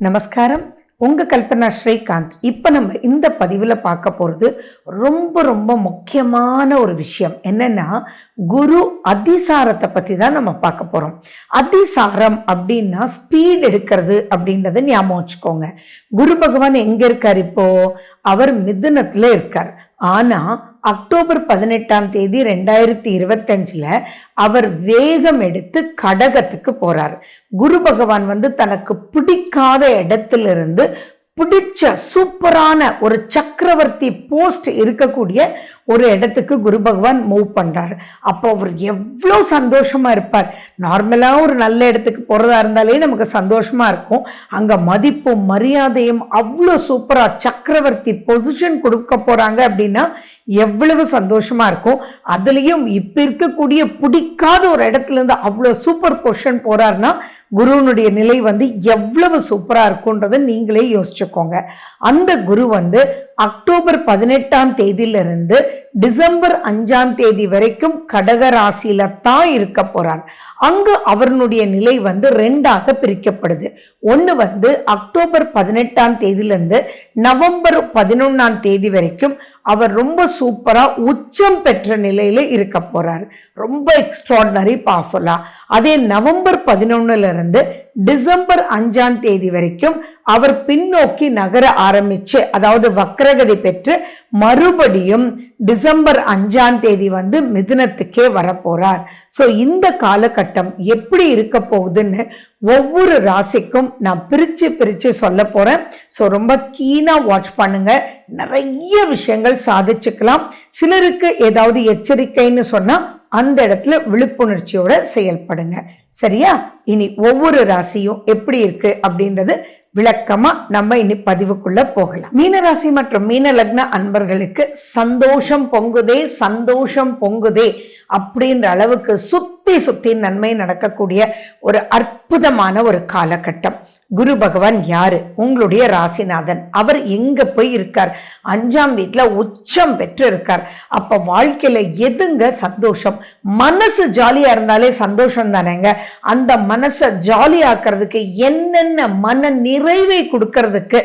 நமஸ்காரம். உங்க கல்பனா ஸ்ரீகாந்த். இப்போ நம்ம இந்த பதிவில் பார்க்க போகிறது ரொம்ப ரொம்ப முக்கியமான ஒரு விஷயம். என்னன்னா, குரு அதிசாரத்தை பற்றி தான் நம்ம பார்க்க போகிறோம். அதிசாரம் அப்படின்னா ஸ்பீட் எடுக்கிறது அப்படின்றத ஞாபகம் வச்சுக்கோங்க. குரு பகவான் எங்கே இருக்கார்? இப்போ அவர் மிதுனத்தில் இருக்கார். ஆனால் அக்டோபர் 18ஆம் தேதி 2025 அவர் வேகம் எடுத்து கடகத்துக்கு போறார். குரு பகவான் தனக்கு பிடிக்காத இடத்திலிருந்து பிடிச்ச சூப்பரான ஒரு சக்கரவர்த்தி போஸ்ட் இருக்கக்கூடிய ஒரு இடத்துக்கு குரு பகவான் மூவ் பண்றாரு. அப்போ அவர் எவ்வளோ சந்தோஷமா இருப்பார். நார்மலாக ஒரு நல்ல இடத்துக்கு போறதா இருந்தாலே நமக்கு சந்தோஷமா இருக்கும். அங்க மதிப்பும் மரியாதையும் அவ்வளோ சூப்பரா சக்கரவர்த்தி பொசிஷன் கொடுக்க போறாங்க அப்படின்னா எவ்வளவு சந்தோஷமா இருக்கும். அதுலயும் இப்ப இருக்கக்கூடிய பிடிக்காத ஒரு இடத்துல இருந்து அவ்வளோ சூப்பர் பொசிஷன் போறாருன்னா குருவனுடைய நிலை எவ்வளவு சூப்பரா இருக்கும்ன்றதை நீங்களே யோசிச்சுக்கோங்க. அந்த குரு அக்டோபர் 18ஆம் தேதியிலிருந்து டிசம்பர் 5ஆம் தேதி வரைக்கும் கடக ராசியில தான் இருக்க போறார். அங்கு அவருடைய நிலை ரெண்டாக பிரிக்கப்படுது. ஒன்று அக்டோபர் 18ஆம் தேதியிலிருந்து நவம்பர் 11ஆம் தேதி வரைக்கும் அவர் ரொம்ப சூப்பரா உச்சம் பெற்ற நிலையில இருக்க போறார். ரொம்ப எக்ஸ்ட்ராடினரி பவர்ஃபுல்லா. அதே நவம்பர் 11ல இருந்து டிசம்பர் 5ஆம் தேதி வரைக்கும் அவர் பின்னோக்கி நகர ஆரம்பிச்சு, அதாவது வக்ரகதி பெற்று மறுபடியும் டிசம்பர் 5ஆம் தேதி மிதுனத்துக்கே வரப்போறார். ஸோ இந்த காலகட்டம் எப்படி இருக்க போகுதுன்னு ஒவ்வொரு ராசிக்கும் நான் பிரிச்சு சொல்ல போறேன். ஸோ ரொம்ப கீனா வாட்ச் பண்ணுங்க. நிறைய விஷயங்கள் சாதிச்சுக்கலாம். சிலருக்கு ஏதாவது எச்சரிக்கைன்னு சொன்னா அந்த இடத்துல விழிப்புணர்ச்சியோட செயல்படுங்க. சரியா? இனி ஒவ்வொரு ராசியும் எப்படி இருக்கு அப்படின்றது விளக்கமா நம்ம இனி பதிவுக்குள்ள போகலாம். மீனராசி மற்றும் மீன லக்ன அன்பர்களுக்கு சந்தோஷம் பொங்குதே அப்படின்ற அளவுக்கு சுத்தி நன்மை நடக்கக்கூடிய ஒரு அற்புதமான ஒரு காலகட்டம். குரு பகவான் யாரு? உங்களுடைய ராசிநாதன். அவர் எங்க போய் இருக்கார்? 5ஆம் வீட்டுல உச்சம் பெற்று இருக்கார். அப்ப வாழ்க்கையில எதுங்க சந்தோஷம்? மனசு ஜாலியா இருந்தாலே சந்தோஷம் தானேங்க. அந்த மனசை ஜாலி ஆக்குறதுக்கு, என்னென்ன மன நிறைவை கொடுக்கறதுக்கு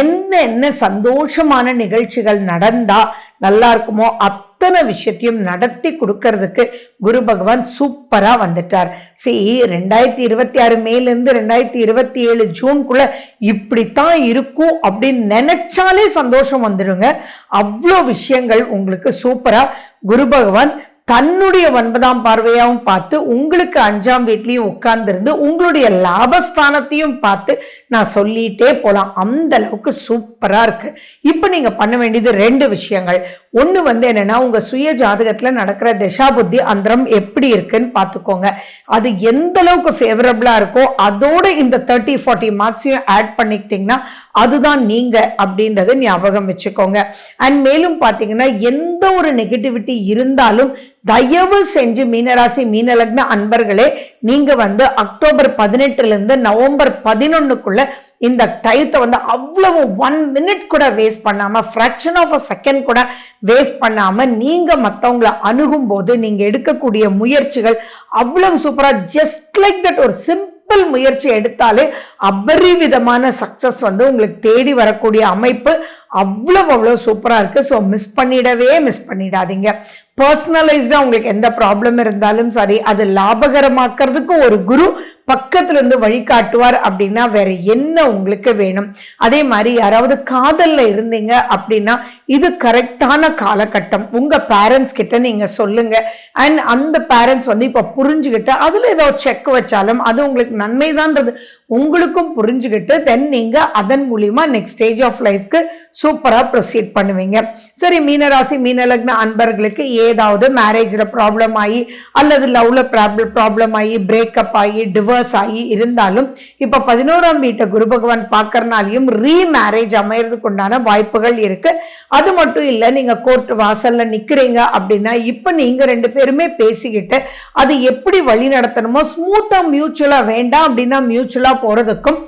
என்னென்ன சந்தோஷமான நிகழ்ச்சிகள் நடந்தா நல்லா இருக்குமோ அத்தனை விஷயத்தையும் நடத்தி கொடுக்கறதுக்கு குரு பகவான் சூப்பரா வந்துட்டார். 2026 மேலிருந்து 2027 ஜூன்குள்ள இப்படித்தான் இருக்கும் அப்படின்னு நினைச்சாலே சந்தோஷம் வந்துடுங்க. அவ்வளோ விஷயங்கள் உங்களுக்கு சூப்பரா குரு பகவான் தன்னுடைய 9ஆம் பார்வையாவும் பார்த்து உங்களுக்கு 5ஆம் வீட்லயும் உட்கார்ந்து உங்களுடைய லாபஸ்தானத்தையும் பார்த்து நான் சொல்லிட்டே போலாம். அந்த அளவுக்கு சூப்பரா இருக்கு. இப்ப நீங்க பண்ண வேண்டியது 2 விஷயங்கள். ஒண்ணு என்னன்னா, உங்க சுய ஜாதகத்துல நடக்கிற தசா புத்தி அந்தரம் எப்படி இருக்குன்னு பாத்துக்கோங்க. அது எந்த அளவுக்கு ஃபேவரபிளா இருக்கோ அதோட இந்த 30-40 மார்க்ஸையும் ஆட் பண்ணிக்கிட்டீங்கன்னா அதுதான் நீங்க அப்படின்றத ஞாபகம் வச்சுக்கோங்க. அண்ட் மேலும் பாத்தீங்கன்னா, எந்த ஒரு நெகட்டிவிட்டி இருந்தாலும் தயவு செஞ்சு மீனராசி மீன லக்ன அன்பர்களே, நீங்க அக்டோபர் 18ல இருந்து நவம்பர் 11க்குள்ள இந்த டயத்தை அவ்வளவு 1 மினிட் கூட வேஸ்ட் பண்ணாம, ஃபிராக்ஷன் ஆஃப் அ செகண்ட் கூட வேஸ்ட் பண்ணாம நீங்க மற்றவங்களை அணுகும் போது நீங்க எடுக்கக்கூடிய முயற்சிகள் அவ்வளவு சூப்பரா, ஜஸ்ட் லைக் தட் ஒரு சிம்பிள் முயற்சி எடுத்தாலே அபரிவிதமான சக்சஸ் உங்களுக்கு தேடி வரக்கூடிய அமைப்பு அவ்வளவு சூப்பரா இருக்கு. ஸோ மிஸ் பண்ணிடாதீங்க. பர்சனலைஸ்டா உங்களுக்கு எந்த ப்ராப்ளம் இருந்தாலும் சரி, அது லாபகரமாக்குறதுக்கு ஒரு குரு பக்கத்துல இருந்து வழிகாட்டுவார். அப்படின்னா வேற என்ன உங்களுக்கு வேணும்? அதே மாதிரி யாராவது காதல்ல இருந்தீங்க அப்படின்னா இது கரெக்டான காலகட்டம். உங்க பேரண்ட்ஸ் கிட்ட நீங்க சொல்லுங்க. அண்ட் அந்த பேரண்ட்ஸ் இப்ப புரிஞ்சுக்கிட்டு அதுல ஏதோ செக் வச்சாலும் அது உங்களுக்கு நன்மைதான்றது உங்களுக்கும் புரிஞ்சுக்கிட்டு தென் நீங்க அதன் மூலியமா நெக்ஸ்ட் ஸ்டேஜ் ஆஃப் லைஃப்க்கு சூப்பரா ப்ரொசீட் பண்ணுவீங்க. சரி, மீனராசி மீன லக்ன அன்பர்களுக்கு ஏதாவது மேரேஜ்ல ப்ராப்ளம் ஆகி அல்லது லவ்ல ப்ராப்ளம் ஆகி பிரேக்கப் ஆகி டிவோர்ஸ் ஆகி இருந்தாலும் இப்ப 11ஆம் வீட்டை குரு பகவான் பார்க்கறனாலையும் ரீமேரேஜ் அமையறதுக்கு உண்டான வாய்ப்புகள் இருக்கு. அது மட்டும் இல்ல, நீங்க கோர்ட் வாசல்ல நிக்கிறீங்க அப்படின்னா இப்ப நீங்க 2 பேருமே பேசிக்கிட்டு அது எப்படி வழி நடத்தணுமோ ஸ்மூத்தா, மியூச்சுவலா வேண்டாம் அப்படின்னா மியூச்சுவலா போறதுக்கும்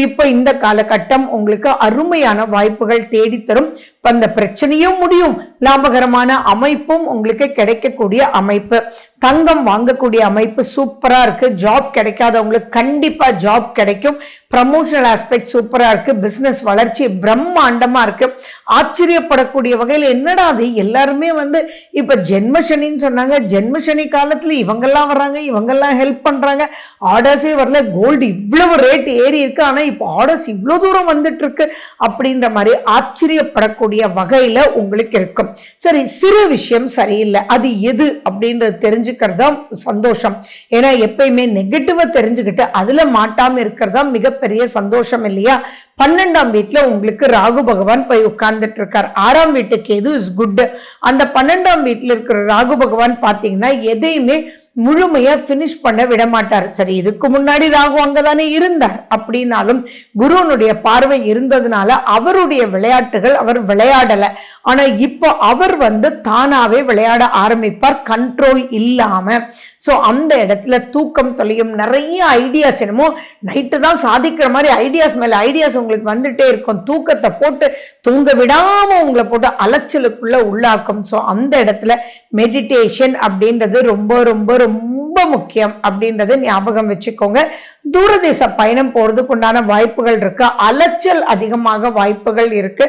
இப்ப இந்த காலகட்டம் உங்களுக்கு அருமையான வாய்ப்புகள் தேடித்தரும். அந்த பிரச்சனையும் முடியும், லாபகரமான அமைப்பும் உங்களுக்கு கிடைக்கக்கூடிய அமைப்பு. தங்கம் வாங்கக்கூடிய அமைப்பு சூப்பரா இருக்கு. ஜாப் கிடைக்காதவங்களுக்கு கண்டிப்பா ஜாப் கிடைக்கும். ப்ரமோஷனல் ஆஸ்பெக்ட் சூப்பரா இருக்கு, பிசினஸ் வளர்ச்சி பிரம்மாண்டமா இருக்கு. ஆச்சரியப்படக்கூடிய வகையில் என்னடா அது எல்லாருமே இப்ப ஜென்மசனின்னு சொன்னாங்க, ஜென்மசனி காலத்துல இவங்கெல்லாம் வர்றாங்க, இவங்கெல்லாம் ஹெல்ப் பண்றாங்க, ஆர்டர்ஸே வரல, கோல்டு இவ்வளவு ரேட் ஏறி இருக்கு, ஆனா இப்ப ஆர்டர்ஸ் இவ்வளவு தூரம் வந்துட்டு இருக்கு அப்படின்ற மாதிரி ஆச்சரியப்படக்கூடிய வகையில உங்களுக்கு இருக்கும். சரி, சிறு விஷயம் சரியில்லை, அது எது அப்படின்றது தெரிஞ்சுக்கிறதா சந்தோஷம். ஏன்னா எப்பயுமே நெகட்டிவா தெரிஞ்சுக்கிட்டு அதுல மாட்டாம இருக்கிறதா மிகப்பெரிய சந்தோஷம் இல்லையா? 12ஆம் வீட்டுல உங்களுக்கு ராகு பகவான் போய் உட்கார்ந்துட்டு இருக்கார். 6ஆம் வீட்டுக்கு எது இஸ் குட். அந்த 12ஆம் வீட்டுல இருக்கிற ராகு பகவான் பாத்தீங்கன்னா எதையுமே முழுமையா பினிஷ் பண்ண விட மாட்டார். சரி, இதுக்கு முன்னாடி ராகு அங்கதானே இருந்தார், அப்படின்னாலும் குருவனுடைய பார்வை இருந்ததுனால அவருடைய விளையாட்டுகள் அவர் விளையாடல. ஆனா இப்போ அவர் தானாவே விளையாட ஆரம்பிப்பார், கண்ட்ரோல் இல்லாம. சோ அந்த இடத்துல தூக்கம் தொலையும், நிறைய ஐடியாஸ், என்னமோ நைட்டு தான் சாதிக்கிற மாதிரி ஐடியாஸ் மேல ஐடியாஸ் உங்களுக்கு வந்துட்டே இருக்கும். தூக்கத்தை போட்டு தூங்க விடாம உங்களை போட்டு அலைச்சலுக்குள்ள உள்ளாக்கும். சோ அந்த இடத்துல மெடிடேஷன் அப்படின்றது ரொம்ப ரொம்ப ரொம்ப முக்கியம் அப்படின்றது ஞாபகம் வச்சுக்கோங்க. தூரதேச பயணம் போறதுக்கு உண்டான வாய்ப்புகள் இருக்கு, அலைச்சல் அதிகமாக வாய்ப்புகள் இருக்கு.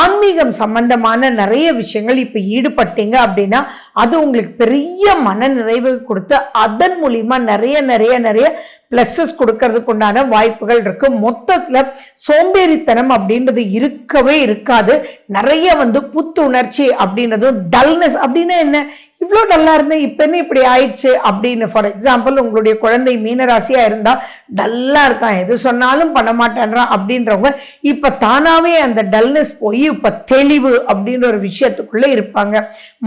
ஆன்மீகம் சம்பந்தமான நிறைய விஷயங்கள் இப்ப ஈடுபட்டீங்க அப்படின்னா அது உங்களுக்கு பெரிய மன நிறைவு கொடுத்து அதன் மூலியமா நிறைய நிறைய நிறைய பிளஸஸ் கொடுக்கறதுக்கு உண்டான வாய்ப்புகள் இருக்கு. மொத்தத்துல சோம்பேறித்தனம் அப்படின்றது இருக்கவே இருக்காது. நிறைய புத்துணர்ச்சி அப்படின்றதும், டல்னஸ் அப்படின்னா என்ன, இவ்வளவு டல்லா இருந்தேன் இப்ப என்ன இப்படி ஆயிடுச்சு அப்படின்னு. ஃபார் எக்ஸாம்பிள், உங்களுடைய குழந்தை மீனராசியா இருந்தா டல்லா இருக்கான், எது சொன்னாலும் பண்ண மாட்டேன்றான் அப்படின்றவங்க இப்ப தானாவே அந்த டல்னஸ் போய் இப்ப தெளிவு அப்படின்ற ஒரு விஷயத்துக்குள்ள இருப்பாங்க.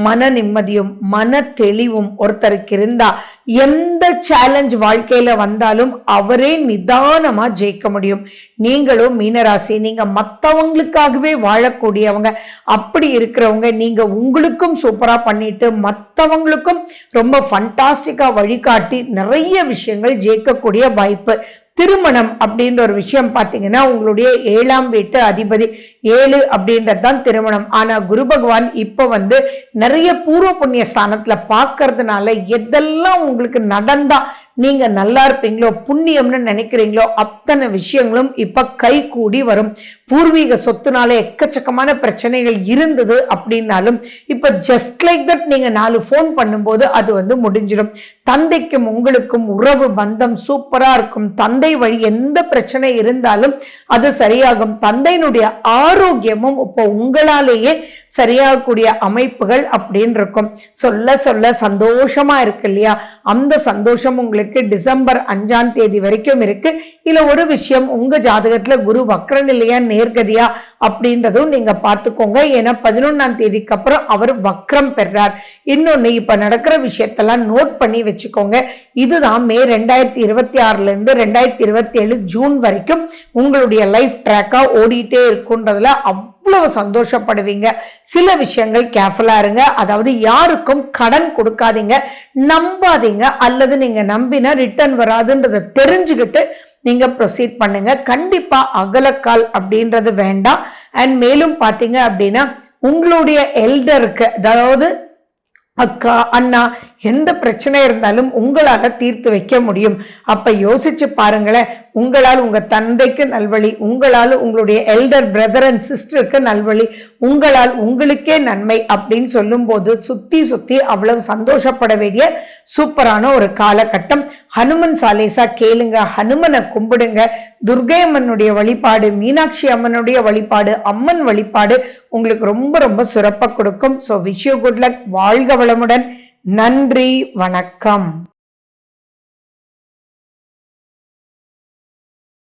மன நிம்மதியும் மன தெளிவும் ஒருத்தருக்கு இருந்தா எந்த சேலஞ்ச் வாழ்க்கையில வந்தாலும் அவரே நிதானமா ஜெயிக்க முடியும். நீங்களும் மீனராசி, நீங்க மற்றவங்களுக்காகவே வாழக்கூடியவங்க. அப்படி இருக்கிறவங்க நீங்க உங்களுக்கும் சூப்பரா பண்ணிட்டு மற்றவங்களுக்கும் ரொம்ப ஃபண்டாஸ்டிக்கா வழிகாட்டி நிறைய விஷயங்கள் ஜெயிக்கக்கூடிய வாய்ப்பு. திருமணம் அப்படின்ற ஒரு விஷயம் பார்த்தீங்கன்னா உங்களுடைய 7ஆம் வீட்டு அதிபதி 7 அப்படின்றது தான் திருமணம். ஆனா குரு பகவான் இப்ப நிறைய பூர்வ புண்ணிய ஸ்தானத்துல பார்க்கறதுனால எதெல்லாம் உங்களுக்கு நடந்தா நீங்க நல்லா இருப்பீங்களோ, புண்ணியம்னு நினைக்கிறீங்களோ அத்தனை விஷயங்களும் இப்ப கை கூடி வரும். பூர்வீக சொத்துனால எக்கச்சக்கமான பிரச்சனைகள் இருந்தது அப்படின்னாலும் இப்ப ஜஸ்ட் லைக் தட் நீங்க 4 போன் பண்ணும்போது அது முடிஞ்சிடும். தந்தைக்கும் உங்களுக்கும் உறவு பந்தம் சூப்பரா இருக்கும். தந்தை வழி எந்த பிரச்சனை இருந்தாலும் அது சரியாகும். தந்தையினுடைய ஆரோக்கியமும் இப்போ உங்களாலேயே சரியாகக்கூடிய அமைப்புகள் அப்படின்னு இருக்கும். சொல்ல சொல்ல சந்தோஷமா இருக்கு இல்லையா? அந்த சந்தோஷம் உங்களுக்கு டிசம்பர் 5ஆம் தேதி வரைக்கும் இருக்கு. இல்ல ஒரு விஷயம், உங்க ஜாதகத்துல குரு வக்ரன் இல்லையா நேர்கதியா அப்படின்றதும் நீங்க பார்த்துக்கோங்க. ஏன்னா 11ஆம் தேதிக்கு அப்புறம் அவர் வக்ரம் பெறார். இன்னொன்னு, இப்ப நடக்கிற விஷயத்தெல்லாம் நோட் பண்ணி வச்சுக்கோங்க. இதுதான் மே 2026 இருந்து 2027 ஜூன் வரைக்கும் உங்களுடைய லைஃப் ட்ராக்கா ஓடிட்டே இருக்குன்றதுல அவ்வளவு சந்தோஷப்படுவீங்க. சில விஷயங்கள் கேர்ஃபுல்லா இருங்க. அதாவது யாருக்கும் கடன் கொடுக்காதீங்க, நம்பாதீங்க. அல்லது நீங்க நம்பினா ரிட்டர்ன் வராதுன்றதை தெரிஞ்சுக்கிட்டு நீங்க ப்ரொசீட் பண்ணுங்க. கண்டிப்பா அகலக்கால் அப்படின்றது வேண்டாம். அண்ட் மேலும் பாத்தீங்க அப்படின்னா உங்களுடைய எல்டருக்கு, அதாவது அக்கா அண்ணா, எந்த பிரச்சனை இருந்தாலும் உங்களால தீர்த்து வைக்க முடியும். அப்ப யோசிச்சு பாருங்களேன், உங்களால் உங்க தந்தைக்கு நல்வழி, உங்களால் உங்களுடைய எல்டர் பிரதர் அண்ட் சிஸ்டருக்கு நல்வழி, உங்களால் உங்களுக்கே நன்மை அப்படின்னு சொல்லும் போது சுத்தி சுத்தி அவ்வளவு சந்தோஷப்பட வேண்டிய சூப்பரான ஒரு காலகட்டம். ஹனுமன் சாலேசா கேளுங்க, ஹனுமனை கும்பிடுங்க. துர்கை அம்மனுடைய வழிபாடு, மீனாட்சி அம்மனுடைய வழிபாடு, அம்மன் வழிபாடு உங்களுக்கு ரொம்ப ரொம்ப சிறப்பா கொடுக்கும். So wish you good luck. வாழ்க வளமுடன். நன்றி, வணக்கம்.